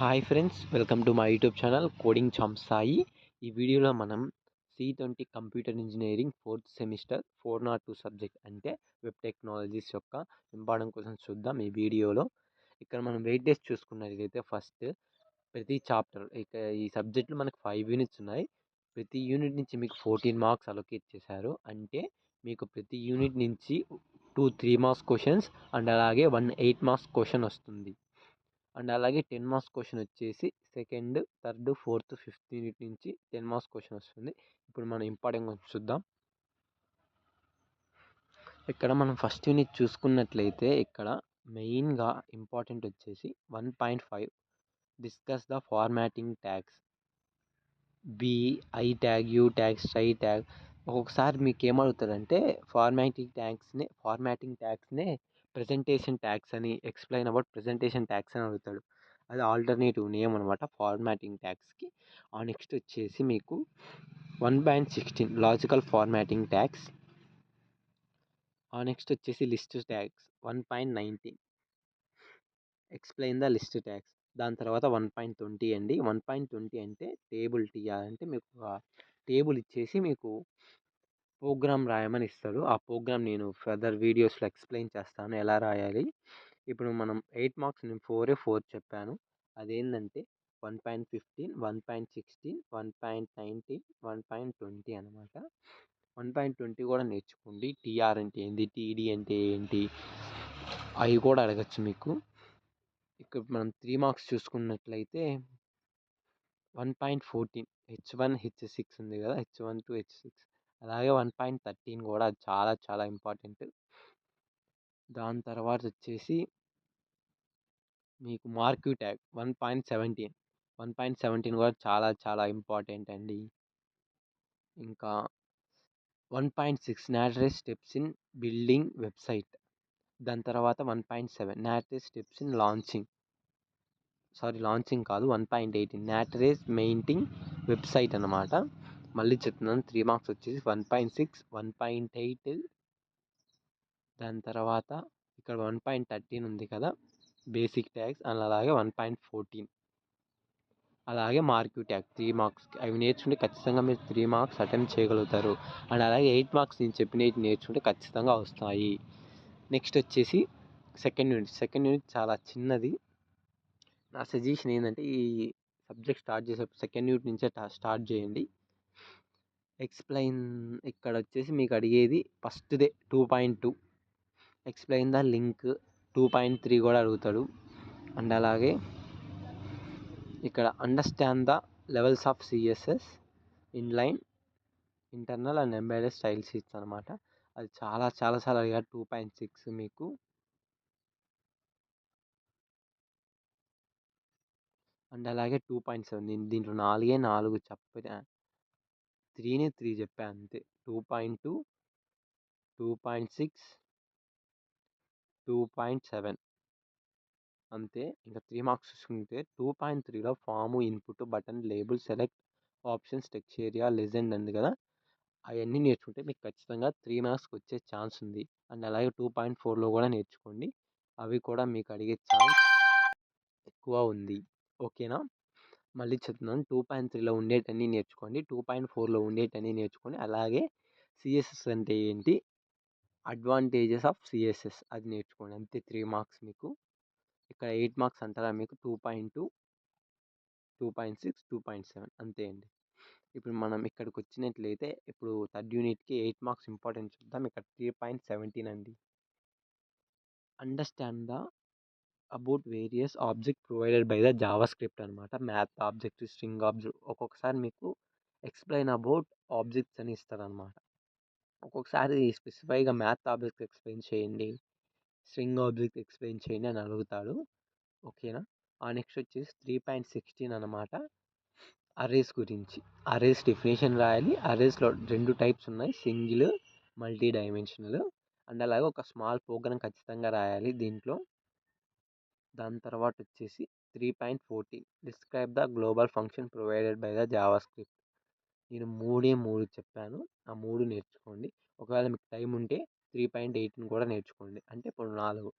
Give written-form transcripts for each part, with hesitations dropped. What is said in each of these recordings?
Hi friends, welcome to my YouTube channel coding champ Sai. ఈ వీడియోలో మనం C20 computer engineering 4th semester 402 subject అంటే web technologies యొక్క important questions చూద్దాం. ఈ వీడియోలో ఇక్కడ మనం వెయిటేజ్ చూసుకున్నట్లయితే ఫస్ట్ ప్రతి చాప్టర్ ఇక ఈ సబ్జెక్ట్లో మనకు 5 యూనిట్స్ ఉన్నాయి. ప్రతి యూనిట్ నుంచి మీకు 14 మార్క్స్ అలొకేట్ చేశారు. అంటే మీకు ప్రతి యూనిట్ నుంచి 2-3 మార్క్స్ క్వశ్చన్స్ అండ్ అలాగే 1-8 మార్క్స్ క్వశ్చన్ వస్తుంది. అండ్ అలాగే 10 మార్క్స్ క్వశ్చన్ వచ్చేసి second, third, fourth, fifth unit నుంచి 10 మార్క్స్ క్వశ్చన్ వస్తుంది. ఇప్పుడు మనం ఇంపార్టెంట్ క్వశ్చన్ చూద్దాం. ఇక్కడ మనం ఫస్ట్ యూనిట్ చూసుకున్నట్లయితే ఇక్కడ మెయిన్గా ఇంపార్టెంట్ వచ్చేసి 1.5 discuss the formatting tags B, I tag, U tag, strike tag. ఒక్కొక్కసారి మీకు ఏమడుగుతారంటే ఫార్మాటింగ్ ట్యాగ్స్నే ప్రెజెంటేషన్ ట్యాగ్స్ అని ఎక్స్ప్లెయిన్ అబౌట్ ప్రెజెంటేషన్ ట్యాగ్స్ అని అడుగుతాడు. అది ఆల్టర్నేటివ్ నేమ్ అనమాట ఫార్మాటింగ్ ట్యాగ్స్కి. నెక్స్ట్ వచ్చేసి మీకు 1.16 లాజికల్ ఫార్మాటింగ్ ట్యాగ్స్. నెక్స్ట్ వచ్చేసి list tags 1.19 explain the list tags. దాని తర్వాత 1.20 అండి. 1.20 అంటే టేబుల్ టీఆర్ అంటే మీకు టేబుల్ ఇచ్చేసి మీకు ప్రోగ్రామ్ రాయమని ఇస్తాడు. ఆ ప్రోగ్రామ్ నేను ఫర్దర్ వీడియోస్లో ఎక్స్ప్లెయిన్ చేస్తాను ఎలా రాయాలి. ఇప్పుడు మనం 8 మార్క్స్ నేను 4 చెప్పాను. అదేంటంటే 1.15, 1.16, 1.19, 1.20 అనమాట. 1.20 కూడా నేర్చుకోండి. టీఆర్ అంటే ఏంటి, టీడీ అంటే ఏంటి, అవి కూడా అడగచ్చు మీకు. ఇక్కడ మనం 3 మార్క్స్ చూసుకున్నట్లయితే 1.14 H1 H6 ఉంది కదా, H1 to H6. అలాగే 1.13 కూడా చాలా చాలా ఇంపార్టెంట్. దాని తర్వాత వచ్చేసి మీకు మార్క్యూ ట్యాగ్ 1.17 కూడా చాలా చాలా ఇంపార్టెంట్ అండి. ఇంకా 1.6 నాటరేట్ స్టెప్స్ ఇన్ బిల్డింగ్ వెబ్సైట్. దాని తర్వాత 1.7 నాటరేట్ స్టెప్స్ ఇన్ లాంచింగ్ కాదు, 1.18 నాటరేట్ మెయింటింగ్ వెబ్సైట్ అనమాట. మళ్ళీ చెప్తున్నాను, 3 మార్క్స్ వచ్చేసి 1.6, 1.8. దాని తర్వాత ఇక్కడ 1.13 ఉంది కదా బేసిక్ ట్యాగ్స్, అండ్ అలాగే 1.14 అలాగే మార్క్యూ ట్యాగ్ 3 మార్క్స్. అవి నేర్చుకుంటే ఖచ్చితంగా మీరు 3 మార్క్స్ అటెంప్ట్ చేయగలుగుతారు. అండ్ అలాగే 8 మార్క్స్ నేను చెప్పినవి నేర్చుకుంటే ఖచ్చితంగా వస్తాయి. నెక్స్ట్ వచ్చేసి సెకండ్ యూనిట్ చాలా చిన్నది. నా సజెషన్ ఏంటంటే ఈ సబ్జెక్ట్ స్టార్ట్ చేసేటప్పుడు సెకండ్ యూనిట్ నుంచే స్టార్ట్ చేయండి. ఎక్స్ప్లెయిన్ ఇక్కడ వచ్చేసి మీకు అడిగేది ఫస్ట్దే 2.2 ఎక్స్ప్లెయిన్ ద లింక్. 2.3 కూడా అడుగుతాడు. అండ్ అలాగే ఇక్కడ understand the levels of CSS inline, internal and embedded style sheets అనమాట. అది చాలా చాలా చాలా అడిగారు. 2.6 మీకు. అండ్ అలాగే 2.7 నేను దీంట్లో 4 చెప్పా, 3 చెప్పా అంతే. 2.2, 2.6, 2.7 అంతే. ఇంకా 3 మార్క్స్ చూసుకుంటే 2.3లో form, input, button, label, select, options, text area, legend ఉంది కదా, అవన్నీ నేర్చుకుంటే మీకు ఖచ్చితంగా 3 మార్క్స్కి వచ్చే ఛాన్స్ ఉంది. అండ్ అలాగే 2.4లో కూడా నేర్చుకోండి, అవి కూడా మీకు అడిగే ఛాన్స్ ఎక్కువ ఉంది. ఓకేనా? మళ్ళీ చెప్తున్నాను, 2.3లో ఉండేటన్నీ నేర్చుకోండి, 2.4లో ఉండేటన్నీ నేర్చుకోండి. అలాగే సిఎస్ఎస్ అంటే ఏంటి, అడ్వాంటేజెస్ ఆఫ్ సిఎస్ఎస్ అది నేర్చుకోండి. అంతే 3 మార్క్స్ మీకు. ఇక్కడ 8 మార్క్స్ అంటారా మీకు 2.2, 2.6, 2.7 అంతే అండి. ఇప్పుడు మనం ఇక్కడికి వచ్చినట్లయితే ఇప్పుడు థర్డ్ యూనిట్కి 8 మార్క్స్ ఇంపార్టెంట్ చూద్దాం. ఇక్కడ 3.17 అండి. Understand the about various object provided by the Java script అనమాట. మ్యాథ్ ఆబ్జెక్ట్, స్ట్రింగ్ ఆబ్జెక్ట్, ఒక్కొక్కసారి మీకు ఎక్స్ప్లెయిన్ అబౌట్ ఆబ్జెక్ట్స్ అని ఇస్తారనమాట. ఒక్కొక్కసారి స్పెసిఫైగా మ్యాథ్ ఆబ్జెక్ట్ ఎక్స్ప్లెయిన్ చేయండి, స్ట్రింగ్ ఆబ్జెక్ట్ ఎక్స్ప్లెయిన్ చేయండి అని అడుగుతాడు. ఓకేనా? నెక్స్ట్ వచ్చేసి 3.16 అనమాట, అరేస్ గురించి. అరేస్ డెఫినేషన్ రాయాలి. అరేస్లో 2 టైప్స్ ఉన్నాయి, సింగిల్, మల్టీ డైమెన్షనల్. అండ్ అలాగే ఒక స్మాల్ ప్రోగ్రామ్ ఖచ్చితంగా రాయాలి దీంట్లో. దాని తర్వాత వచ్చేసి 3.14 describe the global function provided by the Java script. నేను 3 చెప్పాను, ఆ 3 నేర్చుకోండి. ఒకవేళ మీకు టైం ఉంటే 3.18 కూడా నేర్చుకోండి, అంటే ఇప్పుడు 4.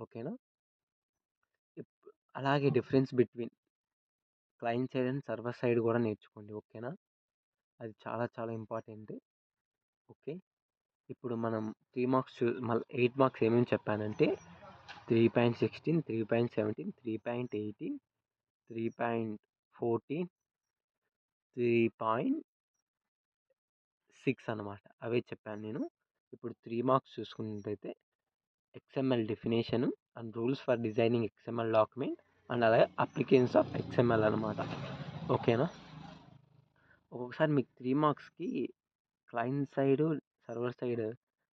ఓకేనా? అలాగే difference between client side and server side కూడా నేర్చుకోండి. ఓకేనా? అది చాలా చాలా ఇంపార్టెంట్. ఓకే. ఇప్పుడు మనం 3 మార్క్స్ మళ్ళీ 8 మార్క్స్ ఏమేమి చెప్పానంటే 3.16, 3.17, 3.18, 3.14, 3.6 అనమాట. అవే చెప్పాను నేను. ఇప్పుడు 3 మార్క్స్ చూసుకున్నట్టయితే XML definition and rules for designing XML document and అలాగే అప్లికేషన్స్ ఆఫ్ XML అనమాట. ఓకేనా? ఒక్కొక్కసారి మీకు 3 మార్క్స్కి క్లయింట్ సైడ్ సర్వర్ సైడ్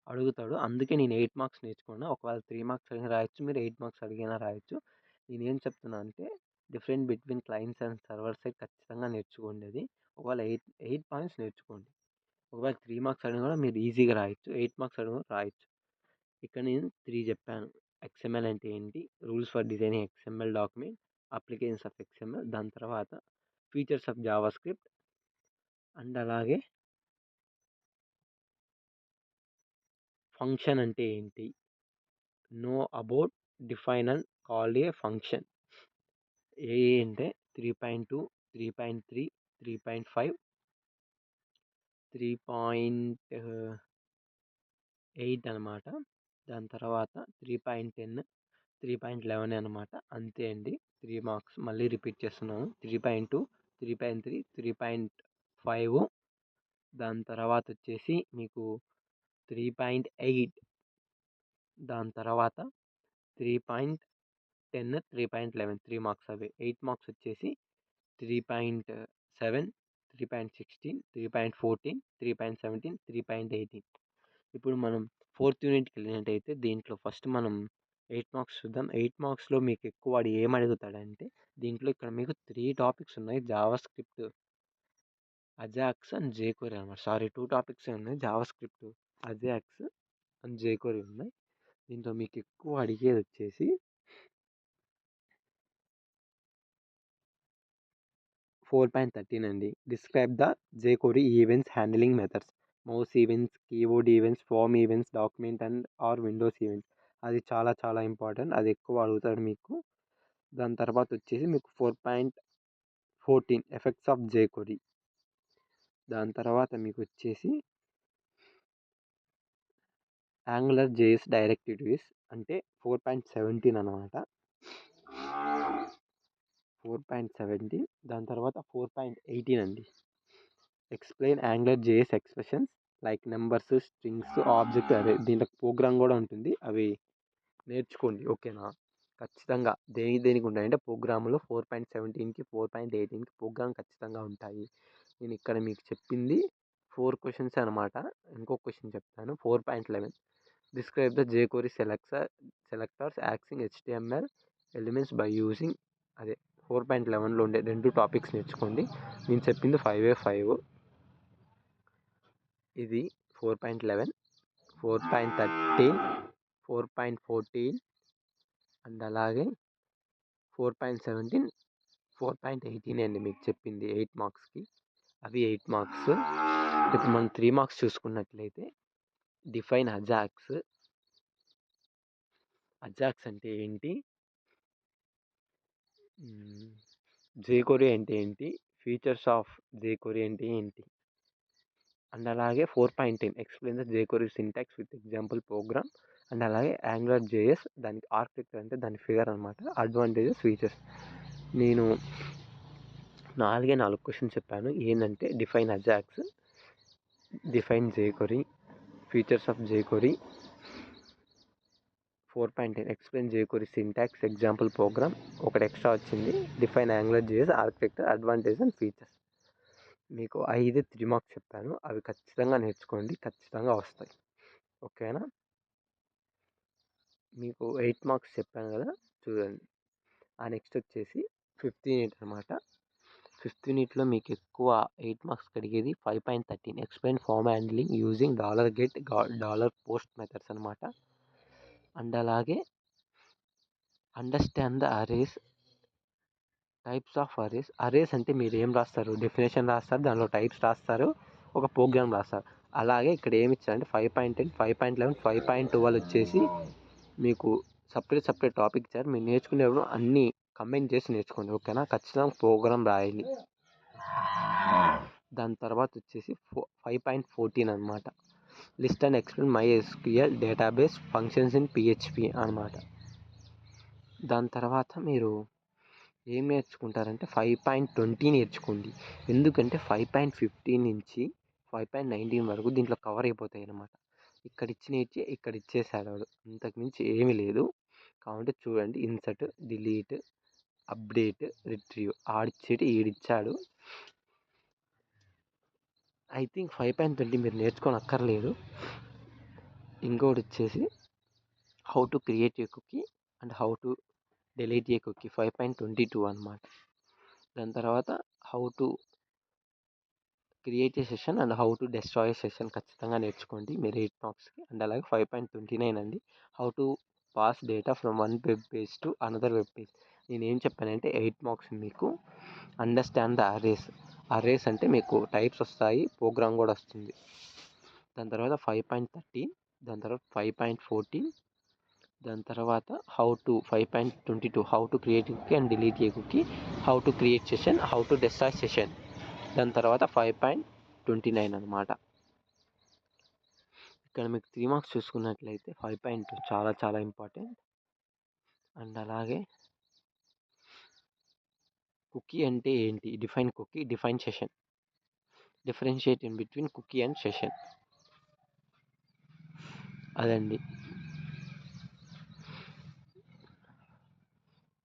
అడుగుతాడు. అందుకే నేను 8 మార్క్స్ నేర్చుకున్నా. ఒకవేళ 3 మార్క్స్ అడిగినా రాయొచ్చు, మీరు 8 మార్క్స్ అడిగినా రాయొచ్చు. నేనేం చెప్తున్నా అంటే different between clients and server side ఖచ్చితంగా నేర్చుకోండి. అది ఒకవేళ 8 పాయింట్స్ నేర్చుకోండి. ఒకవేళ 3 మార్క్స్ అడిగినా కూడా మీరు ఈజీగా రాయొచ్చు. 8 మార్క్స్ అడిగినా రాయొచ్చు. ఇక్కడ నేను 3 చెప్పాను. XML అంటే ఏంటి, rules for designing XML document, applications of XML, దాని తర్వాత features of JavaScript and అలాగే ఫంక్షన్ అంటే ఏంటి, know about, define and call a function. ఏ అంటే 3.2, 3.3, 3.5, 3.8 అనమాట. దాని తర్వాత 3.10, 3.11 అనమాట. అంతే అండి. 3 మార్క్స్ మళ్ళీ రిపీట్ చేస్తున్నాను. 3.2, 3.3, 3.5, దాని తర్వాత వచ్చేసి మీకు 3.8, దాని తర్వాత 3.10, 3.11, 3 మార్క్స్ అవి. 8 మార్క్స్ వచ్చేసి 3.7, 3.16, 3.14, 3.17, 3.18. ఇప్పుడు మనం 4th యూనిట్కి వెళ్ళినట్టయితే దీంట్లో ఫస్ట్ మనం 8 మార్క్స్ చూద్దాం. 8 మార్క్స్లో మీకు ఎక్కువ వాడు ఏం అడుగుతాడంటే దీంట్లో ఇక్కడ మీకు 3 టాపిక్స్ ఉన్నాయి. JavaScript, Ajax and jQuery అనమాట. సారీ, 2 టాపిక్స్ ఉన్నాయి. JavaScript, Ajax and jQuery ఉన్నాయి. దీంట్లో మీకు ఎక్కువ అడిగేది వచ్చేసి 4.13 అండి. Describe the jQuery events handling methods, mouse events, keyboard events, form events, document and or windows events. అది చాలా చాలా ఇంపార్టెంట్. అది ఎక్కువ అడుగుతాడు మీకు. దాని తర్వాత వచ్చేసి మీకు 4.14 ఎఫెక్ట్స్ ఆఫ్ jQuery. దాని తర్వాత మీకు వచ్చేసి యాంగులర్ JS డైరెక్టివిటీస్ అంటే 4.17 అనమాట. 4.17. దాని తర్వాత 4.18 అండి. Explain angular JS expressions like numbers, strings, object, అదే దీంట్లో ప్రోగ్రామ్ కూడా ఉంటుంది. అవి నేర్చుకోండి. ఓకేనా? ఖచ్చితంగా దేనికి ఉంటాయంటే ప్రోగ్రాములో 4.17కి 4.18కి ప్రోగ్రామ్ ఖచ్చితంగా ఉంటాయి. నేను ఇక్కడ మీకు చెప్పింది 4 క్వశ్చన్స్ అనమాట. ఇంకో క్వశ్చన్ చెప్తాను. 4.11 describe the jQuery selectors accessing HTML elements by using. అదే 4.11లో ఉండే 2 టాపిక్స్ నేర్చుకోండి. నేను చెప్పింది 5 ఇది 4.11, 4.13, 4.14 అండ్ అలాగే 4.17, 4.18 అండి మీకు చెప్పింది 8 మార్క్స్కి. అవి 8 మార్క్స్. ఇప్పుడు మనం 3 మార్క్స్ చూసుకున్నట్లయితే డిఫైన్ అజాక్స్. అజాక్స్ అంటే ఏంటి, jQuery అంటే ఏంటి, ఫీచర్స్ ఆఫ్ jQuery అంటే ఏంటి అండ్ అలాగే 4.10 explain the jQuery syntax with example programme and అలాగే యాంగులర్ JS దానికి ఆర్కిటెక్చర్ అంటే దాని ఫిగర్ అనమాట. Advantages, features. నేను 4 క్వశ్చన్స్ చెప్పాను. ఏంటంటే define Ajax, define jQuery, features of jQuery, 4.10 explain jQuery syntax example programme, ఒకటి ఎక్స్ట్రా వచ్చింది define angular JS architecture, advantages and features. మీకు 5 3 మార్క్స్ చెప్పాను. అవి ఖచ్చితంగా నేర్చుకోండి, ఖచ్చితంగా వస్తాయి. ఓకేనా? మీకు 8 మార్క్స్ చెప్పాను కదా, చూడండి. నెక్స్ట్ వచ్చేసి 5th యూనిట్ అనమాట. 5th యూనిట్లో మీకు ఎక్కువ 8 మార్క్స్ అడిగేది 5.13 explain form handling using $get, $post methods అనమాట. అండ్ అలాగే understand the arrays, types of arrays. Arrays అంటే మీరు ఏం రాస్తారు, డెఫినేషన్ రాస్తారు, దానిలో టైప్స్ రాస్తారు, ఒక ప్రోగ్రామ్ రాస్తారు. అలాగే ఇక్కడ ఏమి ఇచ్చారంటే 5.10, 5.11, 5.12 వచ్చేసి మీకు సపరేట్ టాపిక్ ఇచ్చారు. మీరు నేర్చుకునేప్పుడు అన్నీ కంబైన్ చేసి నేర్చుకోండి, ఓకేనా. ఖచ్చితంగా ప్రోగ్రామ్ రాయాలి. దాని తర్వాత వచ్చేసి 5.14 అనమాట. List and explain MySQL database functions in PHP అనమాట. దాని తర్వాత మీరు ఏం నేర్చుకుంటారంటే 5.20 నేర్చుకోండి. ఎందుకంటే 5.15 నుంచి 5.19 వరకు దీంట్లో కవర్ అయిపోతాయి అన్నమాట. ఇక్కడ ఇచ్చేసాడు వాడు, అంతకుమించి ఏమీ లేదు. కాబట్టి చూడండి, ఇన్సర్ట్, డిలీట్, అప్డేట్, రిట్రీవ్, ఆడిచ్చేటి ఈడిచ్చాడు. ఐ థింక్ 5.20 మీరు నేర్చుకోనక్కర్లేదు. ఇంకోటి వచ్చేసి how to create a cookie and how to delete a cookie 5.22 అనమాట. దాని తర్వాత how to create a session and how to destroy session ఖచ్చితంగా నేర్చుకోండి మీరు 8 మార్క్స్కి. అండ్ అలాగే 5.29 అండి, how to pass data from one web page to another web page. నేను ఏం చెప్పానంటే 8 మార్క్స్ మీకు అండర్స్టాండ్ ద అరేస్ అంటే మీకు టైప్స్ వస్తాయి, ప్రోగ్రామ్ కూడా వస్తుంది. దాని తర్వాత 5.13, దాని తర్వాత 5.14, దాని తర్వాత 5.22 how to create cookie and delete a cookie, how to create session, how to destroy session. దాని తర్వాత 5.29 అనమాట. ఇక్కడ మీకు 3 మార్క్స్ చూసుకున్నట్లయితే 5.2 చాలా చాలా ఇంపార్టెంట్. అండ్ అలాగే కుకీ అంటే ఏంటి, define cookie, define session, differentiate in between cookie and session, అదండి.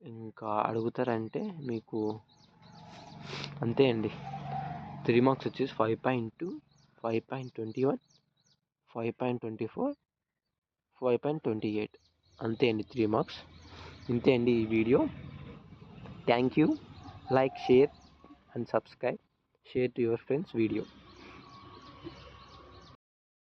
ఇంకా అడుగుతారంటే మీకు అంతే అండి. 3 మార్క్స్ వచ్చేసి 5.2, 5.21, 5.24, 5.28 అంతే అండి 3 మార్క్స్. ఇంతే అండి ఈ video. Thank you. Like, share and subscribe. Share to your friends video.